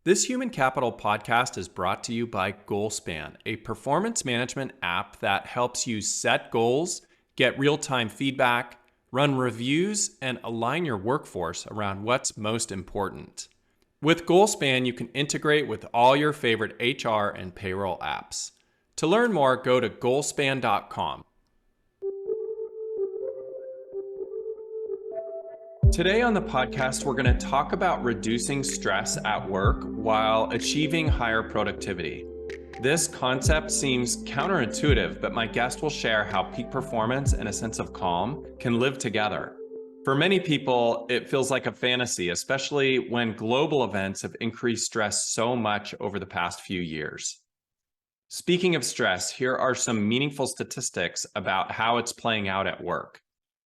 This Human Capital podcast is brought to you by GoalSpan, a performance management app that helps you set goals, get real-time feedback, run reviews, and align your workforce around what's most important. With GoalSpan, you can integrate with all your favorite HR and payroll apps. To learn more, go to goalspan.com. Today on the podcast, we're going to talk about reducing stress at work while achieving higher productivity. This concept seems counterintuitive, but my guest will share how peak performance and a sense of calm can live together. For many people, it feels like a fantasy, especially when global events have increased stress so much over the past few years. Speaking of stress, here are some meaningful statistics about how it's playing out at work.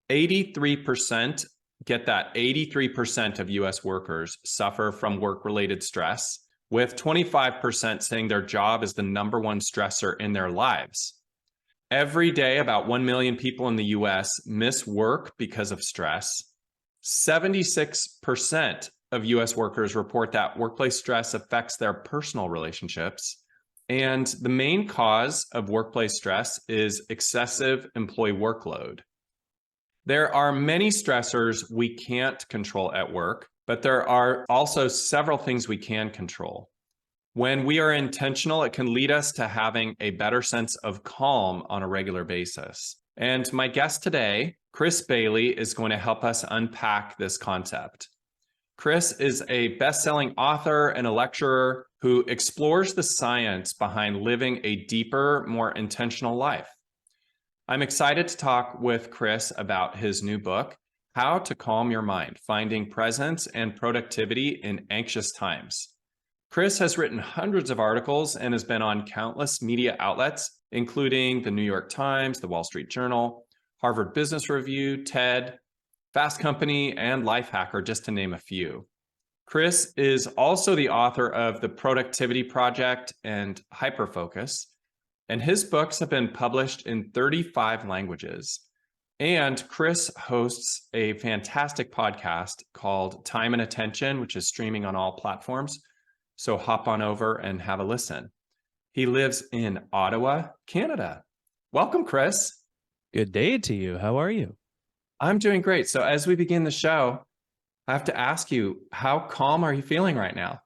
83%, get that, 83% of US workers suffer from work-related stress, with 25% saying their job is the number one stressor in their lives. Every day, about 1 million people in the US miss work because of stress. 76% of US workers report that workplace stress affects their personal relationships. And the main cause of workplace stress is excessive employee workload. There are many stressors we can't control at work, but there are also several things we can control. When we are intentional, it can lead us to having a better sense of calm on a regular basis. And my guest today, Chris Bailey, is going to help us unpack this concept. Chris is a best-selling author and a lecturer who explores the science behind living a deeper, more intentional life. I'm excited to talk with Chris about his new book, How to Calm Your Mind, Finding Presence and Productivity in Anxious Times. Chris has written hundreds of articles and has been on countless media outlets, including the New York Times, the Wall Street Journal, Harvard Business Review, TED, Fast Company, and Lifehacker, just to name a few. Chris is also the author of The Productivity Project and Hyperfocus, and his books have been published in 35 languages. And Chris hosts a fantastic podcast called Time and Attention, which is streaming on all platforms. So hop on over and have a listen. He lives in Ottawa, Canada. Welcome, Chris. Good day to you. How are you? I'm doing great. So as we begin the show, I have to ask you, how calm are you feeling right now?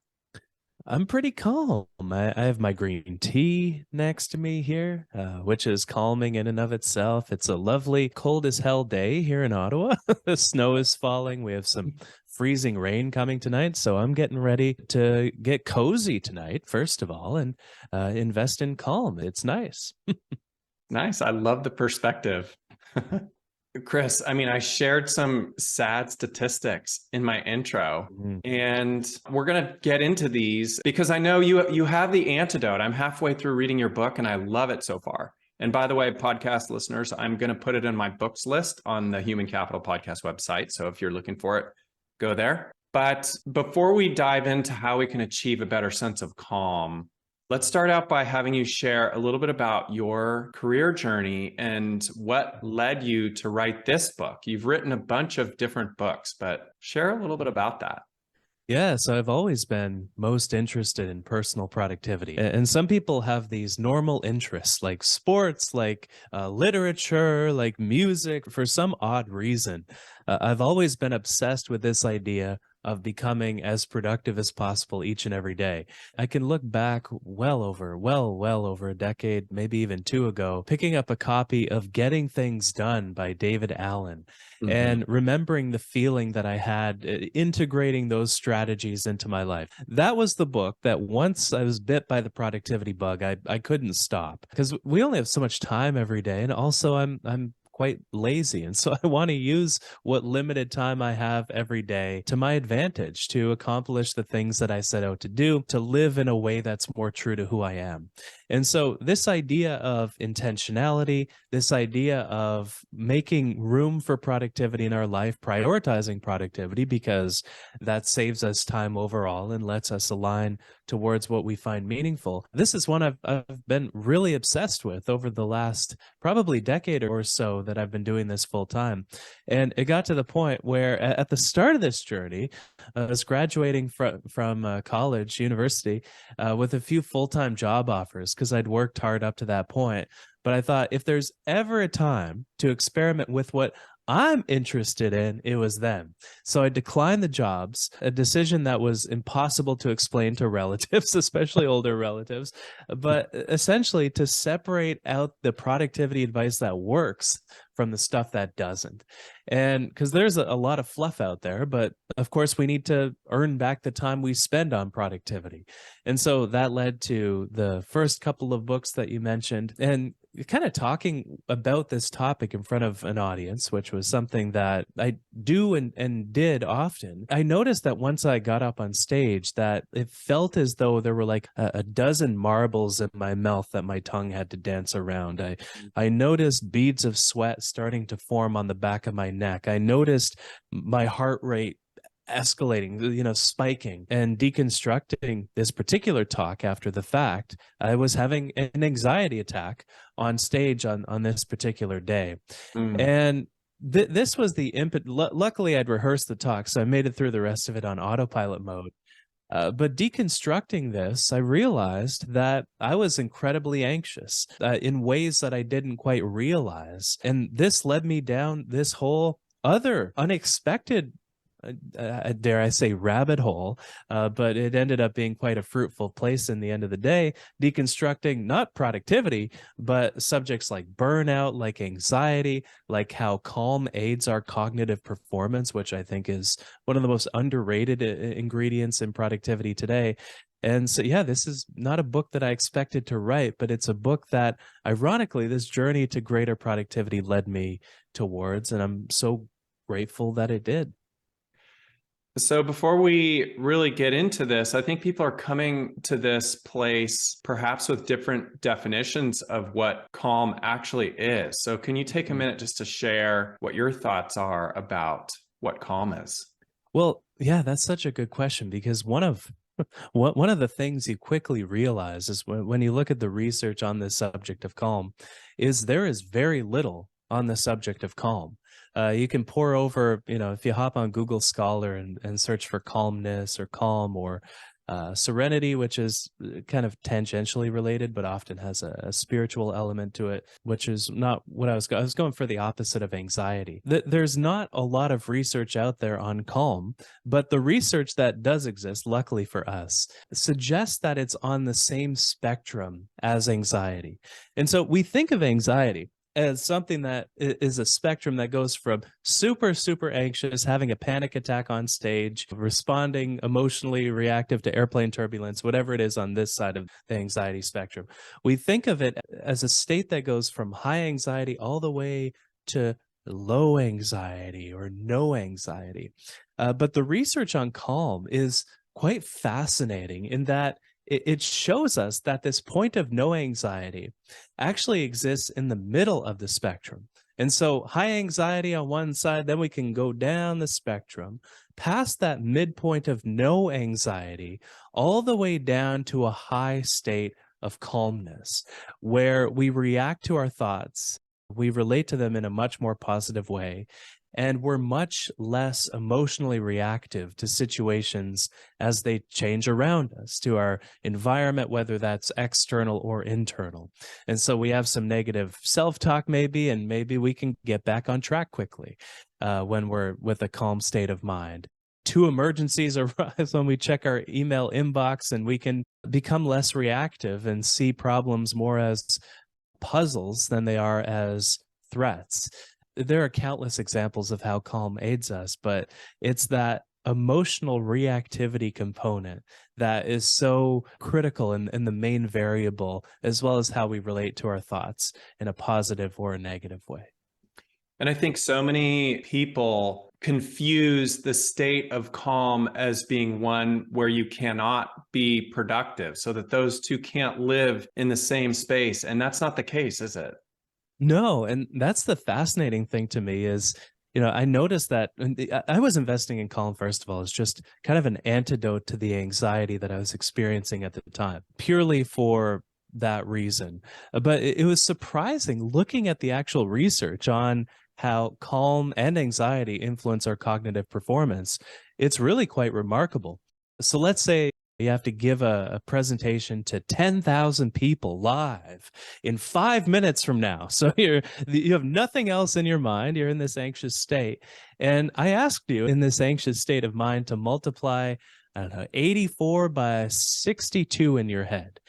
I'm pretty calm. I have my green tea next to me here, which is calming in and of itself. It's a lovely cold as hell day here in Ottawa. The snow is falling. We have some freezing rain coming tonight. So I'm getting ready to get cozy tonight, first of all, and invest in calm. It's nice. Nice. I love the perspective. Chris, I shared some sad statistics in my intro, and we're going to get into these because I know you have the antidote. I'm halfway through reading your book, and I love it so far. And by the way, podcast listeners, I'm going to put it in my books list on the Human Capital Podcast website. So if you're looking for it, go there. But before we dive into how we can achieve a better sense of calm, let's start out by having you share a little bit about your career journey and what led you to write this book. You've written a bunch of different books, but share a little bit about that. Yeah, so I've always been most interested in personal productivity. And some people have these normal interests like sports, like literature, like music. For some odd reason, I've always been obsessed with this idea of becoming as productive as possible each and every day. I can look back well over a decade, maybe even two ago, picking up a copy of Getting Things Done by David Allen and remembering the feeling that I had integrating those strategies into my life. That was the book that once I was bit by the productivity bug, I couldn't stop because we only have so much time every day. And also I'm quite lazy. And so I want to use what limited time I have every day to my advantage to accomplish the things that I set out to do, to live in a way that's more true to who I am. And so this idea of intentionality, this idea of making room for productivity in our life, prioritizing productivity because that saves us time overall and lets us align towards what we find meaningful. This is one I've been really obsessed with over the last probably decade or so that I've been doing this full time. And it got to the point where at the start of this journey, I was graduating from college, university, with a few full-time job offers because I'd worked hard up to that point. But I thought if there's ever a time to experiment with what I'm interested in, it was then. So I declined the jobs, a decision that was impossible to explain to relatives, especially older relatives, but essentially to separate out the productivity advice that works from the stuff that doesn't. And because there's a lot of fluff out there, but of course we need to earn back the time we spend on productivity. And so that led to the first couple of books that you mentioned. And kind of talking about this topic in front of an audience, which was something that I do and did often. I noticed that once I got up on stage that it felt as though there were like a dozen marbles in my mouth that my tongue had to dance around. I noticed beads of sweat starting to form on the back of my neck. I noticed my heart rate escalating, spiking. And deconstructing this particular talk after the fact, I was having an anxiety attack on stage on this particular day. And this was the input. Luckily, I'd rehearsed the talk, so I made it through the rest of it on autopilot mode. But deconstructing this, I realized that I was incredibly anxious in ways that I didn't quite realize. And this led me down this whole other unexpected dare I say, rabbit hole, but it ended up being quite a fruitful place in the end of the day, deconstructing not productivity, but subjects like burnout, like anxiety, like how calm aids our cognitive performance, which I think is one of the most underrated ingredients in productivity today. And so, yeah, this is not a book that I expected to write, but it's a book that, ironically, this journey to greater productivity led me towards, and I'm so grateful that it did. So before we really get into this, I think people are coming to this place perhaps with different definitions of what calm actually is. So can you take a minute just to share what your thoughts are about what calm is? Well, yeah, that's such a good question because one of the things you quickly realize is when you look at the research on this subject of calm is there is very little on the subject of calm. You can pour over, if you hop on Google Scholar and search for calmness or calm or serenity, which is kind of tangentially related, but often has a spiritual element to it, which is not what I was going for the opposite of anxiety. There's not a lot of research out there on calm, but the research that does exist, luckily for us, suggests that it's on the same spectrum as anxiety. And so we think of anxiety as something that is a spectrum that goes from super, super anxious, having a panic attack on stage, responding emotionally reactive to airplane turbulence, whatever it is on this side of the anxiety spectrum. We think of it as a state that goes from high anxiety all the way to low anxiety or no anxiety. But the research on calm is quite fascinating in that it shows us that this point of no anxiety actually exists in the middle of the spectrum. And so high anxiety on one side, then we can go down the spectrum past that midpoint of no anxiety, all the way down to a high state of calmness, where we react to our thoughts, we relate to them in a much more positive way, and we're much less emotionally reactive to situations as they change around us, to our environment, whether that's external or internal. And so we have some negative self-talk maybe, and maybe we can get back on track quickly when we're with a calm state of mind. Two emergencies arise when we check our email inbox, and we can become less reactive and see problems more as puzzles than they are as threats. There are countless examples of how calm aids us, but it's that emotional reactivity component that is so critical in the main variable, as well as how we relate to our thoughts in a positive or a negative way. And I think so many people confuse the state of calm as being one where you cannot be productive, so that those two can't live in the same space. And that's not the case, is it? No, and that's the fascinating thing to me is, I noticed that I was investing in Calm, first of all, as just kind of an antidote to the anxiety that I was experiencing at the time, purely for that reason. But it was surprising looking at the actual research on how calm and anxiety influence our cognitive performance. It's really quite remarkable. So let's say you have to give a presentation to 10,000 people live in 5 minutes from now. So you have nothing else in your mind. You're in this anxious state. And I asked you in this anxious state of mind to multiply, I don't know, 84 by 62 in your head.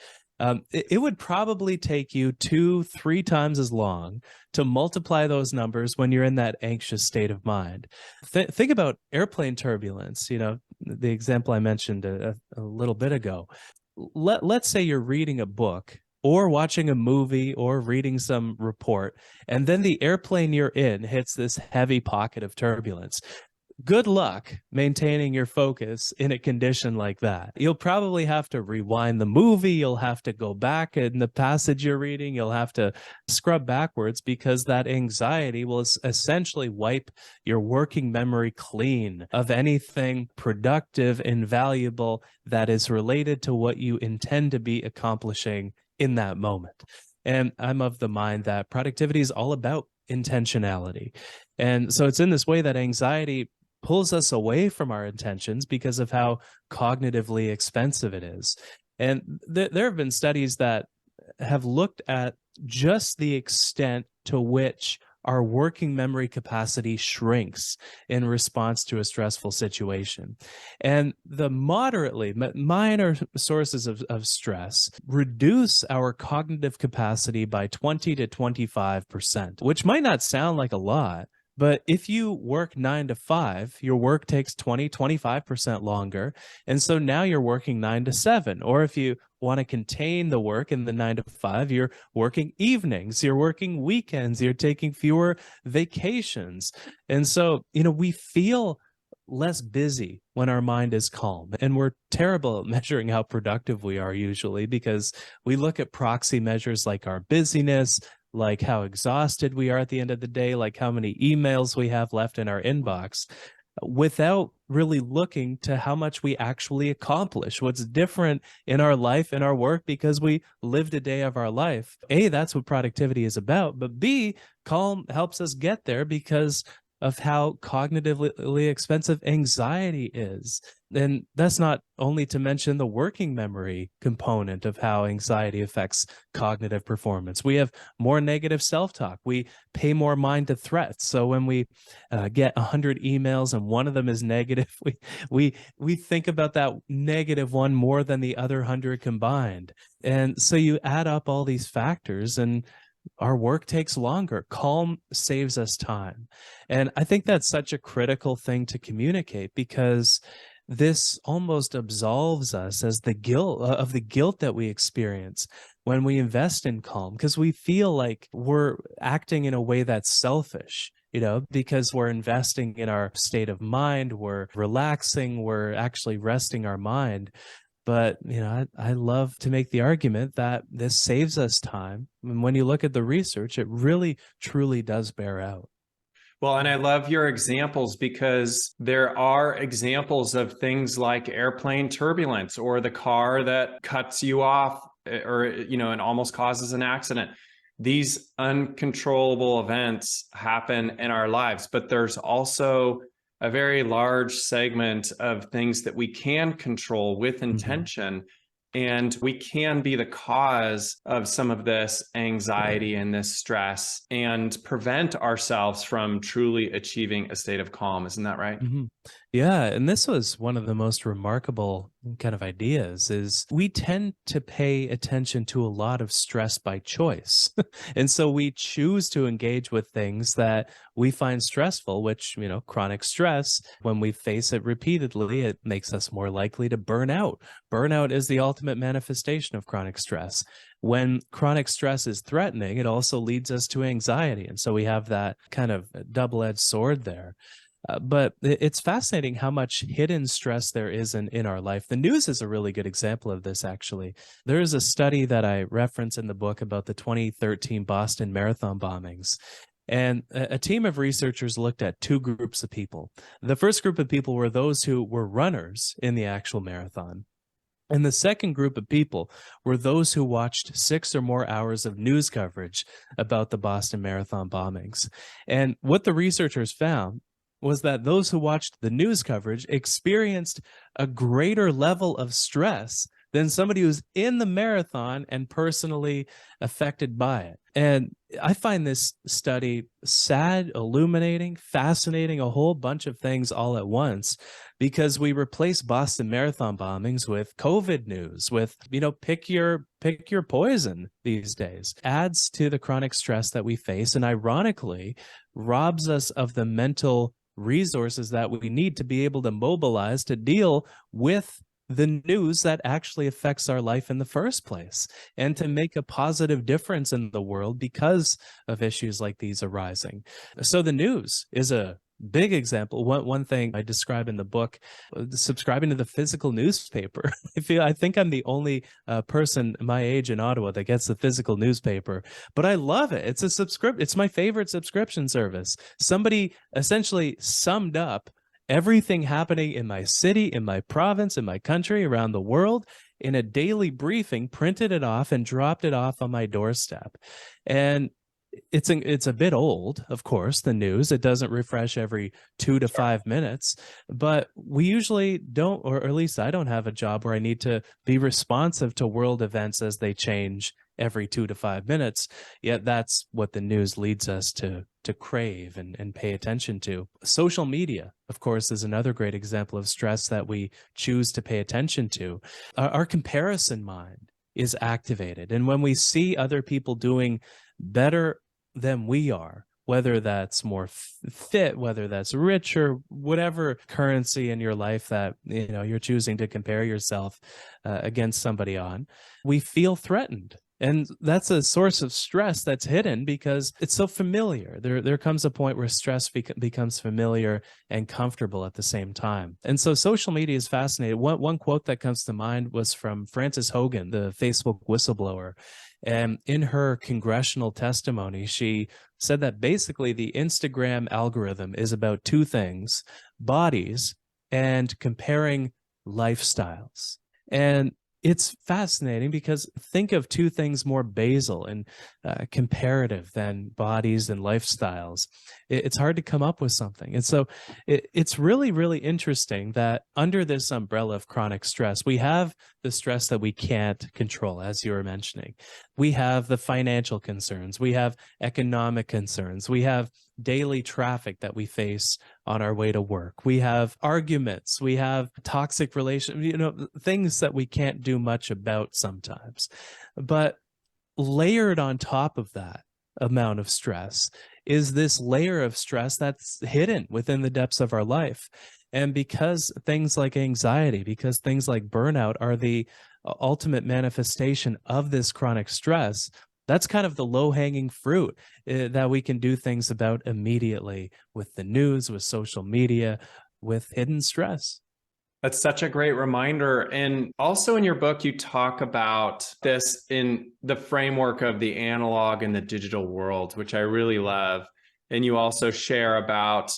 It would probably take you 2, 3 times as long to multiply those numbers when you're in that anxious state of mind. Think about airplane turbulence, the example I mentioned a little bit ago. Let's say you're reading a book or watching a movie or reading some report, and then the airplane you're in hits this heavy pocket of turbulence. Good luck maintaining your focus in a condition like that. You'll probably have to rewind the movie. You'll have to go back in the passage you're reading. You'll have to scrub backwards because that anxiety will essentially wipe your working memory clean of anything productive and valuable that is related to what you intend to be accomplishing in that moment. And I'm of the mind that productivity is all about intentionality. And so it's in this way that anxiety pulls us away from our intentions because of how cognitively expensive it is. And there have been studies that have looked at just the extent to which our working memory capacity shrinks in response to a stressful situation. And the moderately minor sources of stress reduce our cognitive capacity by 20 to 25%, which might not sound like a lot. But if you work 9 to 5, your work takes 20, 25% longer. And so now you're working 9 to 7. Or if you want to contain the work in the 9 to 5, you're working evenings, you're working weekends, you're taking fewer vacations. And so, we feel less busy when our mind is calm. And we're terrible at measuring how productive we are usually because we look at proxy measures like our busyness, like how exhausted we are at the end of the day, like how many emails we have left in our inbox, without really looking to how much we actually accomplish, what's different in our life and our work because we lived a day of our life. A, that's what productivity is about, but B, calm helps us get there because of how cognitively expensive anxiety is. And that's not only to mention the working memory component of how anxiety affects cognitive performance. We have more negative self-talk. We pay more mind to threats. So when we get 100 emails and one of them is negative, we think about that negative one more than the other 100 combined. And so you add up all these factors and our work takes longer. Calm saves us time. And I think that's such a critical thing to communicate because this almost absolves us as the guilt that we experience when we invest in calm, because we feel like we're acting in a way that's selfish, because we're investing in our state of mind, we're relaxing, we're actually resting our mind. But, I love to make the argument that this saves us time. And when you look at the research, it really, truly does bear out. Well, and I love your examples because there are examples of things like airplane turbulence or the car that cuts you off or, and almost causes an accident. These uncontrollable events happen in our lives, but there's also a very large segment of things that we can control with intention. And we can be the cause of some of this anxiety and this stress and prevent ourselves from truly achieving a state of calm. Isn't that right? Yeah, and this was one of the most remarkable kind of ideas is we tend to pay attention to a lot of stress by choice. And so we choose to engage with things that we find stressful, which, chronic stress, when we face it repeatedly, it makes us more likely to burn out. Burnout is the ultimate manifestation of chronic stress. When chronic stress is threatening, it also leads us to anxiety. And so we have that kind of double-edged sword there. But it's fascinating how much hidden stress there is in our life. The news is a really good example of this, actually. There is a study that I reference in the book about the 2013 Boston Marathon bombings. And a team of researchers looked at two groups of people. The first group of people were those who were runners in the actual marathon. And the second group of people were those who watched 6 or more hours of news coverage about the Boston Marathon bombings. And what the researchers found was that those who watched the news coverage experienced a greater level of stress than somebody who's in the marathon and personally affected by it. And I find this study sad, illuminating, fascinating, a whole bunch of things all at once, because we replace Boston Marathon bombings with COVID news, with, pick your poison these days. Adds to the chronic stress that we face, and ironically robs us of the mental resources that we need to be able to mobilize to deal with the news that actually affects our life in the first place, and to make a positive difference in the world because of issues like these arising. So the news is a big example. One thing I describe in the book, subscribing to the physical newspaper. I think I'm the only person my age in Ottawa that gets the physical newspaper, but I love it. It's my favorite subscription service. Somebody essentially summed up everything happening in my city, in my province, in my country, around the world in a daily briefing, printed it off and dropped it off on my doorstep. And it's a bit old, of course, the news. It doesn't refresh every 2 to 5 minutes, but we usually don't, or at least I don't have a job where I need to be responsive to world events as they change every 2 to 5 minutes. Yet that's what the news leads us to crave and pay attention to. Social media, of course, is another great example of stress that we choose to pay attention to. Our comparison mind is activated. And when we see other people doing better than we are, whether that's more fit, whether that's richer, whatever currency in your life that you're choosing to compare yourself against somebody on, we feel threatened. And that's a source of stress that's hidden because it's so familiar. There comes a point where stress becomes familiar and comfortable at the same time. And so social media is fascinating. One quote that comes to mind was from Frances Hogan, the Facebook whistleblower. And in her congressional testimony, she said that basically the Instagram algorithm is about two things: bodies and comparing lifestyles. And it's fascinating because think of two things more basal and comparative than bodies and lifestyles. It's hard to come up with something. And so it's really, really interesting that under this umbrella of chronic stress, we have the stress that we can't control, as you were mentioning. We have the financial concerns. We have economic concerns. We have daily traffic that we face on our way to work. We have arguments. We have toxic relations, things that we can't do much about sometimes. But layered on top of that amount of stress is this layer of stress that's hidden within the depths of our life. And because things like anxiety, because things like burnout are the ultimate manifestation of this chronic stress, that's kind of the low-hanging fruit that we can do things about immediately with the news, with social media, with hidden stress. That's such a great reminder. And also in your book, you talk about this in the framework of the analog and the digital world, which I really love. And you also share about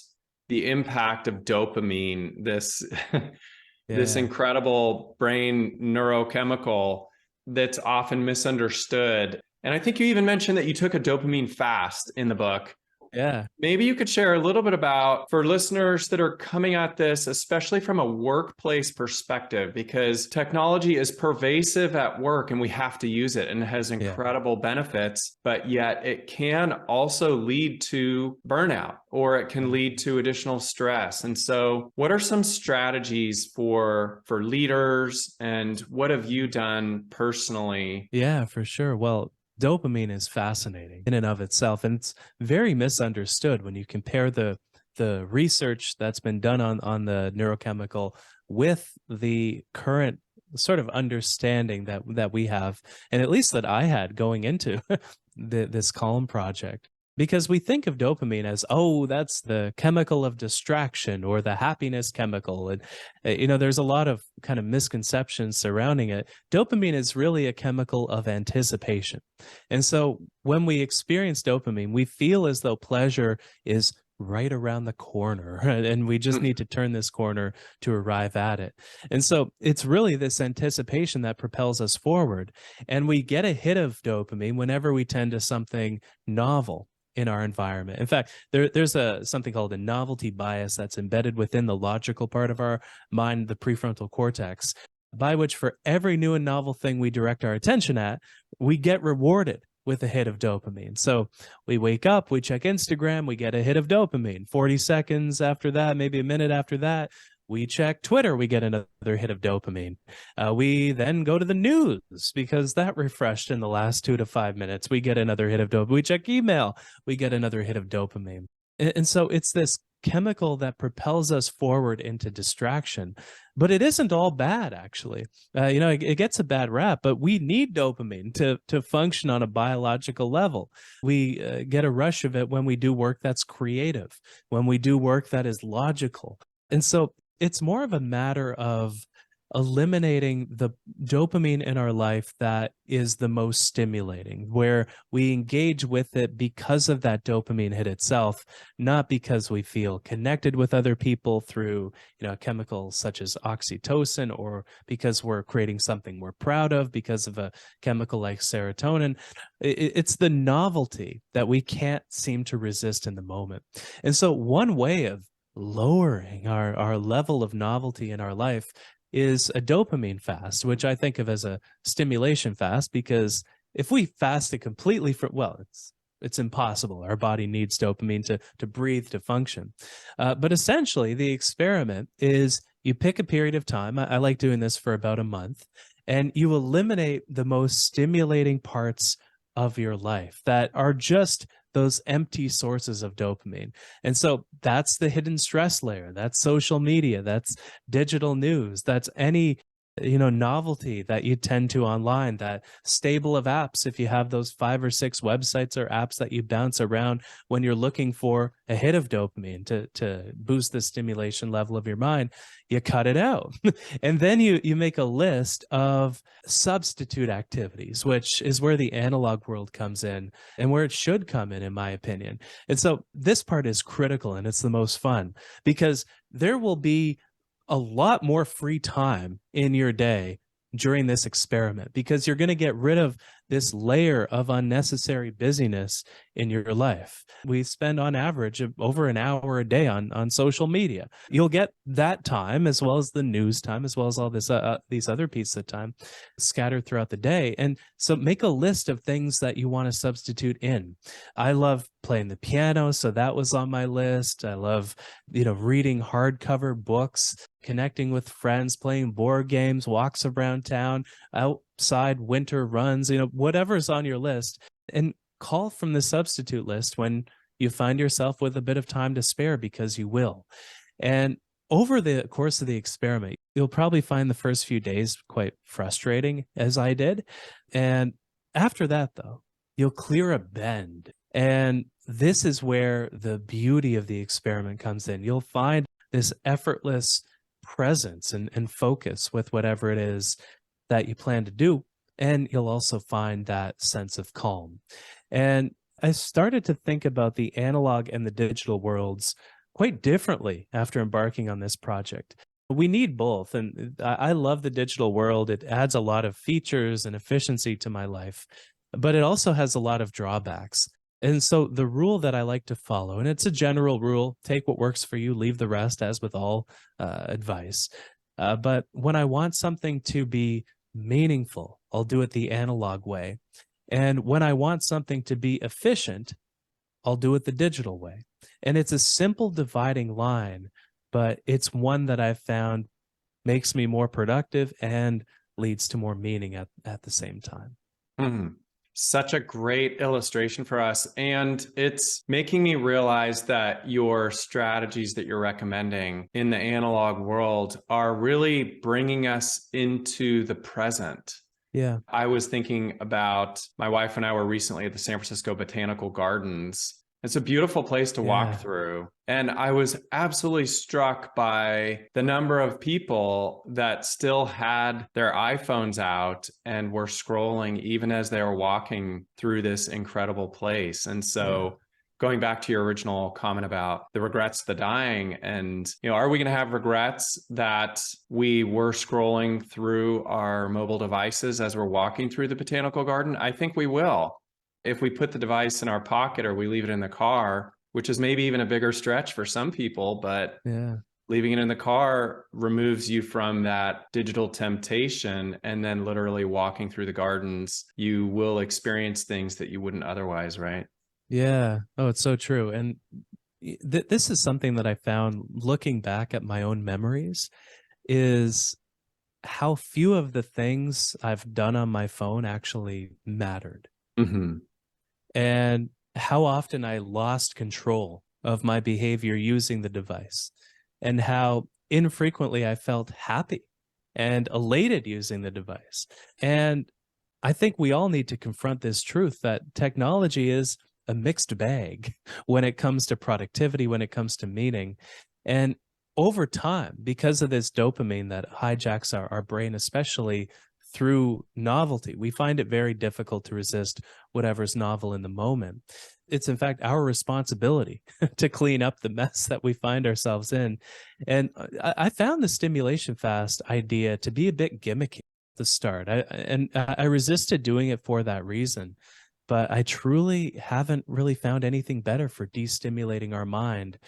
the impact of dopamine, this incredible brain neurochemical that's often misunderstood. And I think you even mentioned that you took a dopamine fast in the book. Yeah. Maybe you could share a little bit about, for listeners that are coming at this, especially from a workplace perspective, because technology is pervasive at work and we have to use it and it has incredible benefits, but yet it can also lead to burnout or it can lead to additional stress. And so what are some strategies for leaders, and what have you done personally? Yeah, for sure. Well, dopamine is fascinating in and of itself, and it's very misunderstood when you compare the research that's been done on the neurochemical with the current sort of understanding that we have, and at least that I had going into this Calm project. Because we think of dopamine as, oh, that's the chemical of distraction or the happiness chemical. And, there's a lot of kind of misconceptions surrounding it. Dopamine is really a chemical of anticipation. And so when we experience dopamine, we feel as though pleasure is right around the corner, and we just need to turn this corner to arrive at it. And so it's really this anticipation that propels us forward. And we get a hit of dopamine whenever we tend to something novel in our environment. In fact, there's something called a novelty bias that's embedded within the logical part of our mind, the prefrontal cortex, by which for every new and novel thing we direct our attention at, we get rewarded with a hit of dopamine. So we wake up, we check Instagram, we get a hit of dopamine. 40 seconds after that, maybe a minute after that, we check Twitter, we get another hit of dopamine. We then go to the news because that refreshed in the last 2 to 5 minutes. We get another hit of dopamine. We check email, we get another hit of dopamine. And so it's this chemical that propels us forward into distraction. But it isn't all bad, actually. It gets a bad rap, but we need dopamine to function on a biological level. We get a rush of it when we do work that's creative, when we do work that is logical. And so it's more of a matter of eliminating the dopamine in our life that is the most stimulating, where we engage with it because of that dopamine hit itself, not because we feel connected with other people through, chemicals such as oxytocin, or because we're creating something we're proud of because of a chemical like serotonin. It's the novelty that we can't seem to resist in the moment. And so one way of lowering our level of novelty in our life is a dopamine fast, which I think of as a stimulation fast, because if we fasted completely it's impossible. Our body needs dopamine to breathe, to function. But essentially, the experiment is you pick a period of time. I like doing this for about a month, and you eliminate the most stimulating parts of your life that are just those empty sources of dopamine. And so that's the hidden stress layer. That's social media. That's digital news. That's any novelty that you tend to online, that stable of apps. If you have those 5 or 6 websites or apps that you bounce around when you're looking for a hit of dopamine to boost the stimulation level of your mind, you cut it out. And then you make a list of substitute activities, which is where the analog world comes in and where it should come in my opinion. And so this part is critical, and it's the most fun, because there will be a lot more free time in your day during this experiment, because you're going to get rid of this layer of unnecessary busyness in your life. We spend on average over an hour a day on social media. You'll get that time, as well as the news time, as well as all these other pieces of time scattered throughout the day. And so make a list of things that you want to substitute in. I love playing the piano, so that was on my list. I love, reading hardcover books, connecting with friends, playing board games, walks around town, outside winter runs, whatever's on your list, and call from the substitute list when you find yourself with a bit of time to spare, because you will. And over the course of the experiment, you'll probably find the first few days quite frustrating, as I did. And after that, though, you'll clear a bend. And this is where the beauty of the experiment comes in. You'll find this effortless presence and focus with whatever it is that you plan to do. And you'll also find that sense of calm. And I started to think about the analog and the digital worlds quite differently after embarking on this project. We need both. And I love the digital world. It adds a lot of features and efficiency to my life, but it also has a lot of drawbacks. And so the rule that I like to follow, and it's a general rule, take what works for you, leave the rest, as with all advice. But when I want something to be meaningful, I'll do it the analog way. And when I want something to be efficient, I'll do it the digital way. And it's a simple dividing line, but it's one that I've found makes me more productive and leads to more meaning at the same time. Such a great illustration for us. And it's making me realize that your strategies that you're recommending in the analog world are really bringing us into the present. Yeah. I was thinking about my wife and I were recently at the San Francisco Botanical Gardens. It's a beautiful place to walk through. And I was absolutely struck by the number of people that still had their iPhones out and were scrolling even as they were walking through this incredible place. And so Going back to your original comment about the regrets of the dying, and, are we going to have regrets that we were scrolling through our mobile devices as we're walking through the botanical garden? I think we will. If we put the device in our pocket or we leave it in the car, which is maybe even a bigger stretch for some people, but Yeah. leaving it in the car removes you from that digital temptation. And then literally walking through the gardens, you will experience things that you wouldn't otherwise, right? Yeah. Oh, it's so true. And this is something that I found looking back at my own memories is how few of the things I've done on my phone actually mattered, Mm-hmm. and how often I lost control of my behavior using the device, and how infrequently I felt happy and elated using the device. And I think we all need to confront this truth that technology is a mixed bag when it comes to productivity, when it comes to meaning. And over time, because of this dopamine that hijacks our brain, especially through novelty, we find it very difficult to resist whatever's novel in the moment. It's in fact our responsibility to clean up the mess that we find ourselves in. And I found the stimulation fast idea to be a bit gimmicky at the start. I resisted doing it for that reason. But I truly haven't really found anything better for destimulating our mind.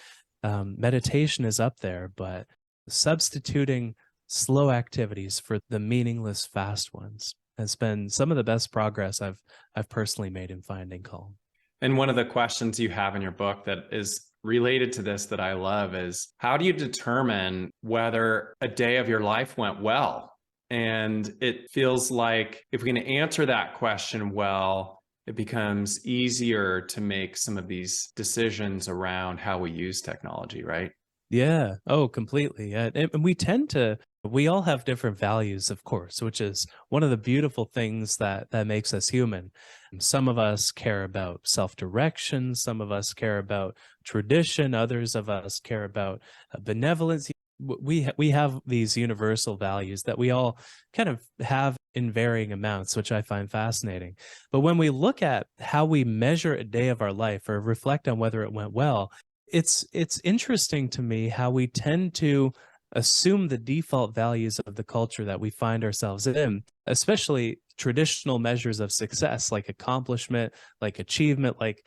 Meditation is up there, but substituting slow activities for the meaningless fast ones has been some of the best progress I've personally made in finding calm. And one of the questions you have in your book that is related to this that I love is, how do you determine whether a day of your life went well? And it feels like if we can answer that question well, it becomes easier to make some of these decisions around how we use technology, right? Yeah. Oh, completely. Yeah. And we all have different values, of course, which is one of the beautiful things that makes us human. Some of us care about self-direction. Some of us care about tradition. Others of us care about benevolence. We have these universal values that we all kind of have in varying amounts, which I find fascinating. But when we look at how we measure a day of our life or reflect on whether it went well, it's interesting to me how we tend to assume the default values of the culture that we find ourselves in, especially traditional measures of success like accomplishment, like achievement, like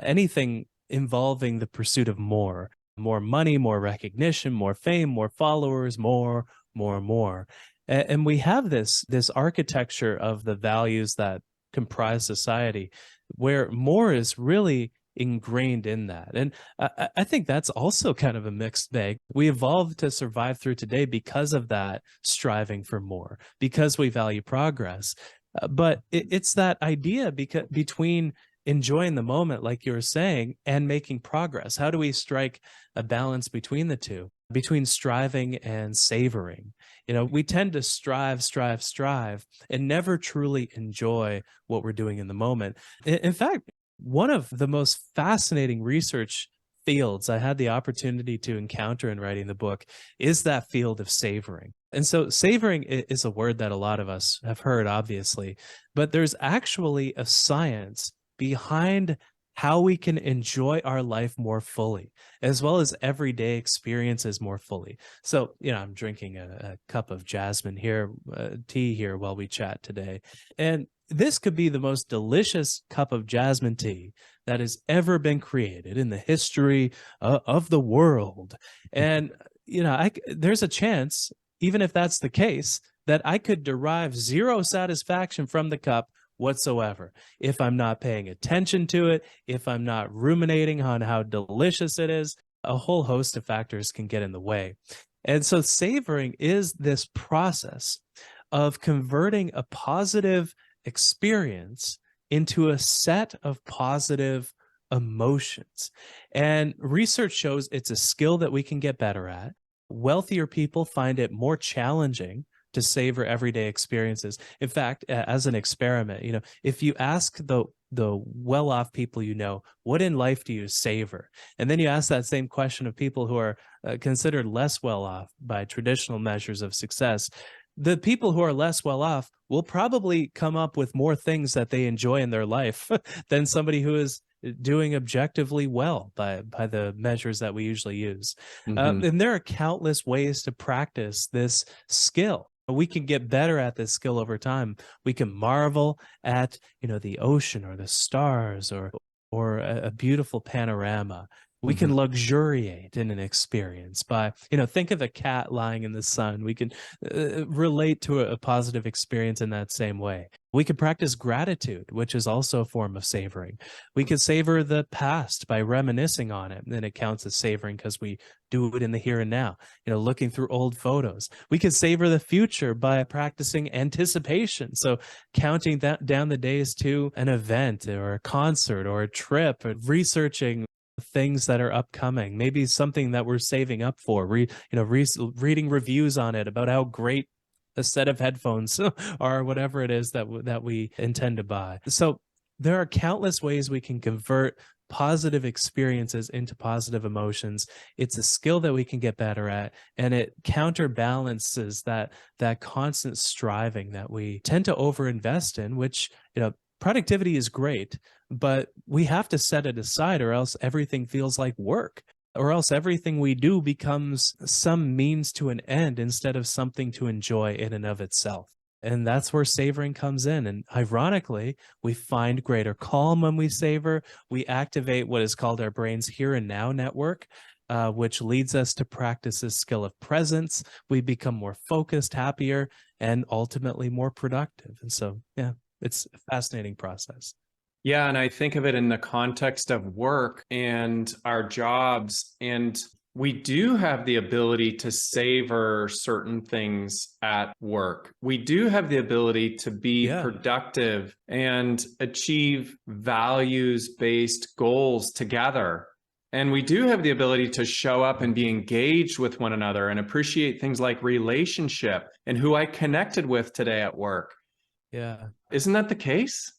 anything involving the pursuit of more money, more recognition, more fame, more followers, more. And we have this architecture of the values that comprise society where more is really ingrained in that. And I think that's also kind of a mixed bag. We evolved to survive through today because of that striving for more, because we value progress. But it's that idea between enjoying the moment, like you were saying, and making progress. How do we strike a balance between the two, between striving and savoring? We tend to strive, and never truly enjoy what we're doing in the moment. In fact, one of the most fascinating research fields I had the opportunity to encounter in writing the book is that field of savoring. And so savoring is a word that a lot of us have heard, obviously, but there's actually a science behind how we can enjoy our life more fully, as well as everyday experiences more fully. So, I'm drinking a cup of jasmine here, tea here while we chat today. And this could be the most delicious cup of jasmine tea that has ever been created in the history of the world. And, there's a chance, even if that's the case, that I could derive zero satisfaction from the cup whatsoever if I'm not paying attention to it, if I'm not ruminating on how delicious it is. A whole host of factors can get in the way. And so savoring is this process of converting a positive experience into a set of positive emotions. And research shows it's a skill that we can get better at. Wealthier people find it more challenging to savor everyday experiences. In fact, as an experiment, if you ask the well-off people, what in life do you savor? And then you ask that same question of people who are considered less well-off by traditional measures of success. The people who are less well-off will probably come up with more things that they enjoy in their life than somebody who is doing objectively well by the measures that we usually use. Hmm. And there are countless ways to practice this skill. We can get better at this skill over time. We can marvel at, the ocean or the stars or a beautiful panorama. We Hmm. can luxuriate in an experience by, think of a cat lying in the sun. We can relate to a positive experience in that same way. We could practice gratitude, which is also a form of savoring. We could savor the past by reminiscing on it, and it counts as savoring because we do it in the here and now, looking through old photos. We could savor the future by practicing anticipation. So counting down the days to an event or a concert or a trip, or researching things that are upcoming, maybe something that we're saving up for, reading reviews on it about how great a set of headphones or whatever it is that we intend to buy. So there are countless ways we can convert positive experiences into positive emotions. It's a skill that we can get better at, and it counterbalances that constant striving that we tend to overinvest in, which, productivity is great, but we have to set it aside, or else everything feels like work, or else everything we do becomes some means to an end instead of something to enjoy in and of itself. And that's where savoring comes in. And ironically, we find greater calm when we savor. We activate what is called our brain's here and now network, which leads us to practice this skill of presence. We become more focused, happier, and ultimately more productive. And so, yeah, it's a fascinating process. Yeah, and I think of it in the context of work and our jobs. And we do have the ability to savor certain things at work. We do have the ability to be Yeah. productive and achieve values-based goals together. And we do have the ability to show up and be engaged with one another and appreciate things like relationship and who I connected with today at work. Yeah. Isn't that the case?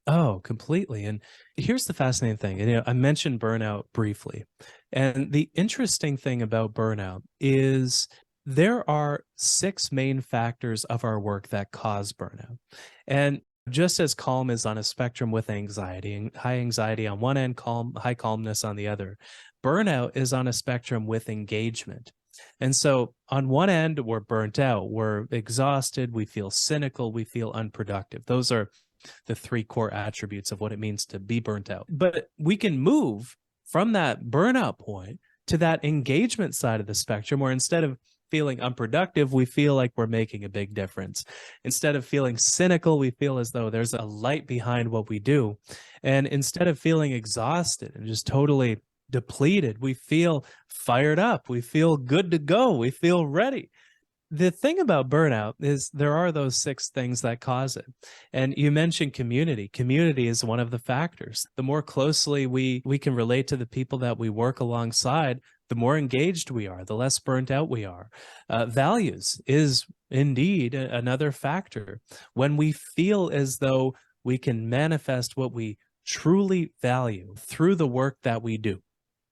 Oh, completely. And here's the fascinating thing. And, I mentioned burnout briefly. And the interesting thing about burnout is there are 6 main factors of our work that cause burnout. And just as calm is on a spectrum with anxiety, and high anxiety on one end, high calmness on the other, burnout is on a spectrum with engagement. And so on one end, we're burnt out, we're exhausted, we feel cynical, we feel unproductive. Those are the 3 core attributes of what it means to be burnt out. But we can move from that burnout point to that engagement side of the spectrum, where instead of feeling unproductive, we feel like we're making a big difference. Instead of feeling cynical, we feel as though there's a light behind what we do. And instead of feeling exhausted and just totally depleted, we feel fired up. We feel good to go. We feel ready. The thing about burnout is there are those 6 things that cause it. And you mentioned community. Community is one of the factors. The more closely we can relate to the people that we work alongside, the more engaged we are, the less burnt out we are. Values is indeed another factor. When we feel as though we can manifest what we truly value through the work that we do,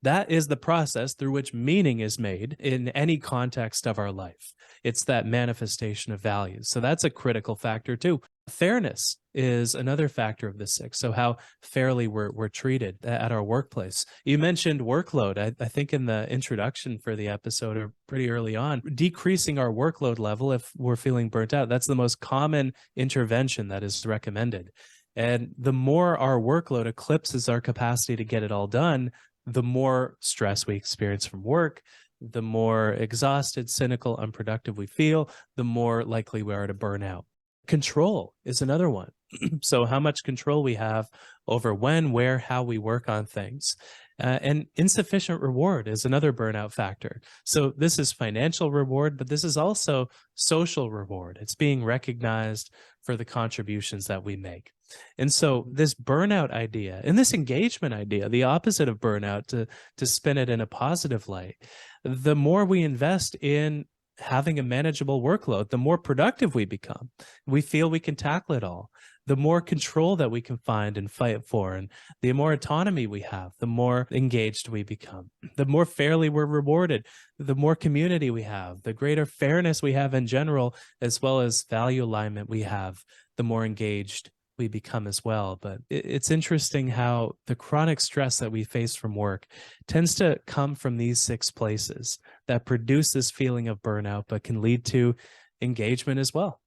that is the process through which meaning is made in any context of our life. It's that manifestation of values. So that's a critical factor too. Fairness is another factor of the 6. So how fairly we're treated at our workplace. You mentioned workload. I think in the introduction for the episode, or pretty early on, decreasing our workload level if we're feeling burnt out. That's the most common intervention that is recommended. And the more our workload eclipses our capacity to get it all done, the more stress we experience from work, the more exhausted, cynical, unproductive we feel, the more likely we are to burn out. Control is another one. So how much control we have over when, where, how we work on things. And insufficient reward is another burnout factor. So this is financial reward, but this is also social reward. It's being recognized for the contributions that we make. And so this burnout idea and this engagement idea, the opposite of burnout, to spin it in a positive light, the more we invest in having a manageable workload, the more productive we become. We feel we can tackle it all. The more control that we can find and fight for, and the more autonomy we have, the more engaged we become. The more fairly we're rewarded, the more community we have, the greater fairness we have in general, as well as value alignment we have, the more engaged we become as well. But it's interesting how the chronic stress that we face from work tends to come from these six places that produce this feeling of burnout, but can lead to engagement as well.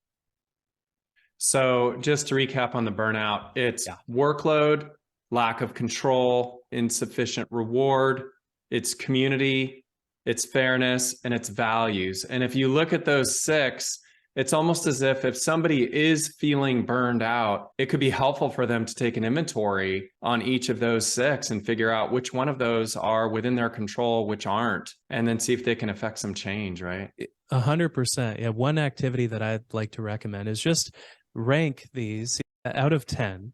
So just to recap on the burnout, it's Yeah. workload, lack of control, insufficient reward, it's community, it's fairness, and it's values. And if you look at those six, it's almost as if somebody is feeling burned out, it could be helpful for them to take an inventory on each of those six and figure out which one of those are within their control, which aren't, and then see if they can affect some change, right? 100%. Yeah. One activity that I'd like to recommend is just rank these out of 10.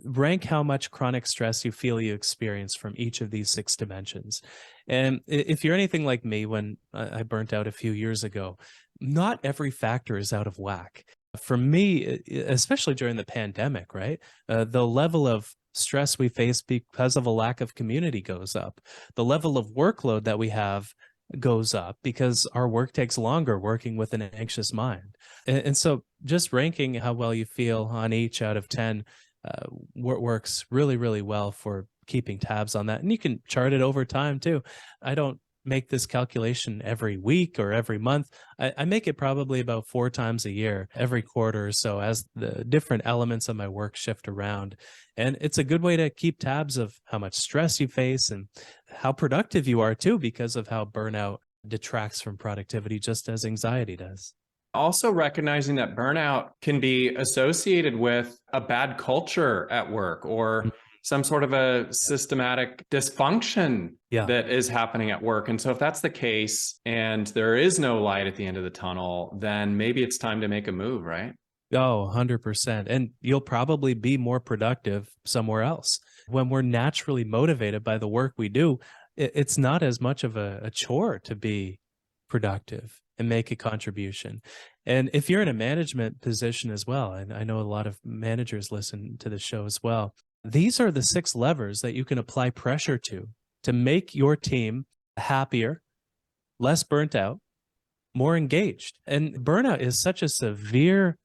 Rank how much chronic stress you feel you experience from each of these six dimensions. And if you're anything like me, when I burnt out a few years ago, not every factor is out of whack. For me, especially during the pandemic, right? The level of stress we face because of a lack of community goes up. The level of workload that we have goes up because our work takes longer working with an anxious mind. And so just ranking how well you feel on each out of 10 works really, really well for keeping tabs on that. And you can chart it over time too. I don't make this calculation every week or every month. I make it probably about 4 times a year, every quarter or so, as the different elements of my work shift around. And it's a good way to keep tabs of how much stress you face and how productive you are too, because of how burnout detracts from productivity, just as anxiety does. Also recognizing that burnout can be associated with a bad culture at work or some sort of a systematic dysfunction Yeah. that is happening at work. And so if that's the case and there is no light at the end of the tunnel, then maybe it's time to make a move, right? Oh, 100%. And you'll probably be more productive somewhere else. When we're naturally motivated by the work we do, it's not as much of a chore to be productive and make a contribution. And if you're in a management position as well, and I know a lot of managers listen to the show as well, these are the 6 levers that you can apply pressure to make your team happier, less burnt out, more engaged. And burnout is such a severe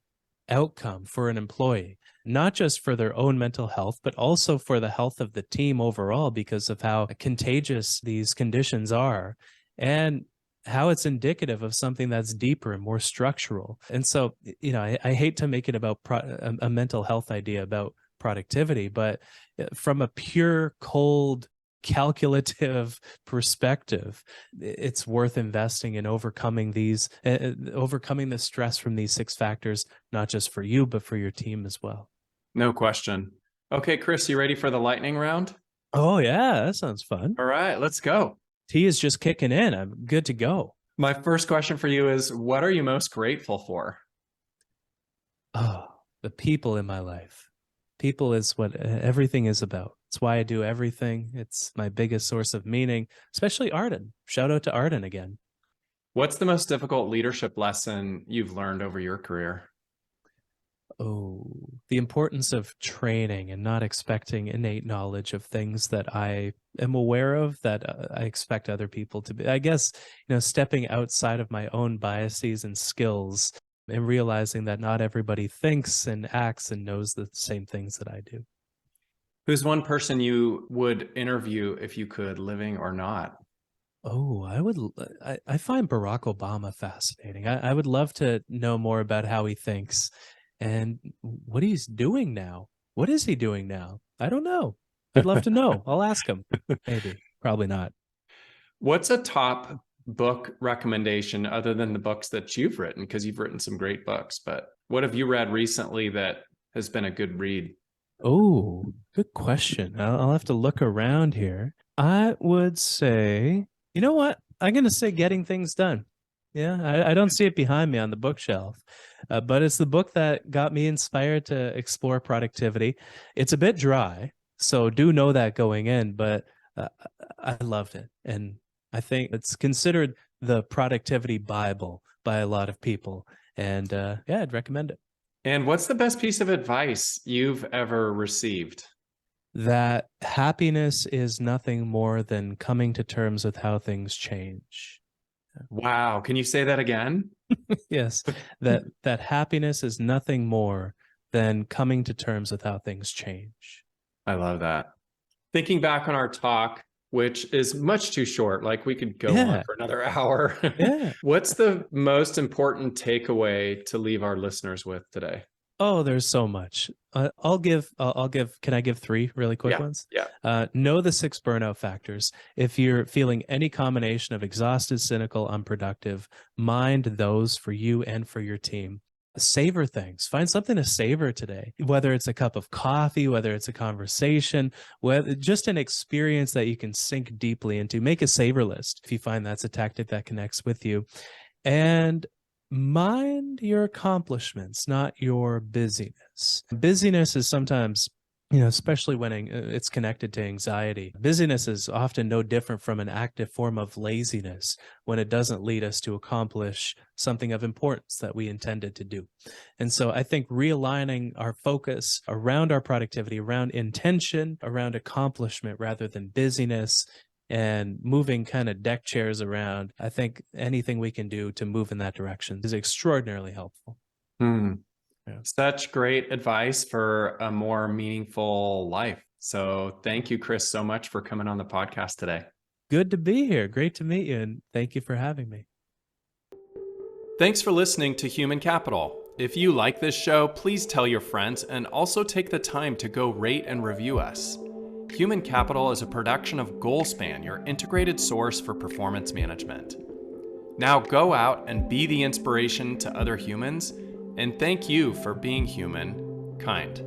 outcome for an employee, not just for their own mental health, but also for the health of the team overall, because of how contagious these conditions are and how it's indicative of something that's deeper and more structural. And so, I hate to make it about a mental health idea about productivity, but from a pure, cold, calculative perspective, it's worth investing in overcoming overcoming the stress from these 6 factors, not just for you, but for your team as well. No question. Okay, Chris, you ready for the lightning round? Oh yeah, that sounds fun. All right, let's go. Tea is just kicking in. I'm good to go. My first question for you is, what are you most grateful for? Oh, the people in my life. People is what everything is about. It's why I do everything. It's my biggest source of meaning, especially Arden. Shout out to Arden again. What's the most difficult leadership lesson you've learned over your career? Oh, the importance of training and not expecting innate knowledge of things that I am aware of that I expect other people to be. I guess, stepping outside of my own biases and skills and realizing that not everybody thinks and acts and knows the same things that I do. Who's one person you would interview if you could, living or not? Oh, I find Barack Obama fascinating. I would love to know more about how he thinks and what he's doing now. What is he doing now? I don't know. I'd love to know. I'll ask him. Maybe, probably not. What's a top book recommendation other than the books that you've written? Because you've written some great books, but what have you read recently that has been a good read? Oh, good question. I'll have to look around here. I would say, you know what? I'm going to say Getting Things Done. Yeah, I don't see it behind me on the bookshelf, but it's the book that got me inspired to explore productivity. It's a bit dry, so do know that going in, but I loved it. And I think it's considered the productivity Bible by a lot of people. And yeah, I'd recommend it. And what's the best piece of advice you've ever received? That happiness is nothing more than coming to terms with how things change. Wow. Can you say that again? Yes, that happiness is nothing more than coming to terms with how things change. I love that. Thinking back on our talk, which is much too short, like we could go on Yeah. for another hour. Yeah. What's the most important takeaway to leave our listeners with today? Oh, there's so much. Can I give three really quick ones? Yeah. Know the 6 burnout factors. If you're feeling any combination of exhausted, cynical, unproductive, mind those for you and for your team. Savor things. Find something to savor today, whether it's a cup of coffee, whether it's a conversation, whether just an experience that you can sink deeply into. Make a savor list if you find that's a tactic that connects with you. And mind your accomplishments, not your busyness. Busyness is sometimes, especially when it's connected to anxiety. Busyness is often no different from an active form of laziness when it doesn't lead us to accomplish something of importance that we intended to do. And so I think realigning our focus around our productivity, around intention, around accomplishment rather than busyness, and moving kind of deck chairs around, I think anything we can do to move in that direction is extraordinarily helpful. Hmm. Yeah. Such great advice for a more meaningful life. So thank you, Chris, so much for coming on the podcast today. Good to be here. Great to meet you. And thank you for having me. Thanks for listening to Human Capital. If you like this show, please tell your friends and also take the time to go rate and review us. Human Capital is a production of Goalspan, your integrated source for performance management. Now go out and be the inspiration to other humans, and thank you for being human, kind.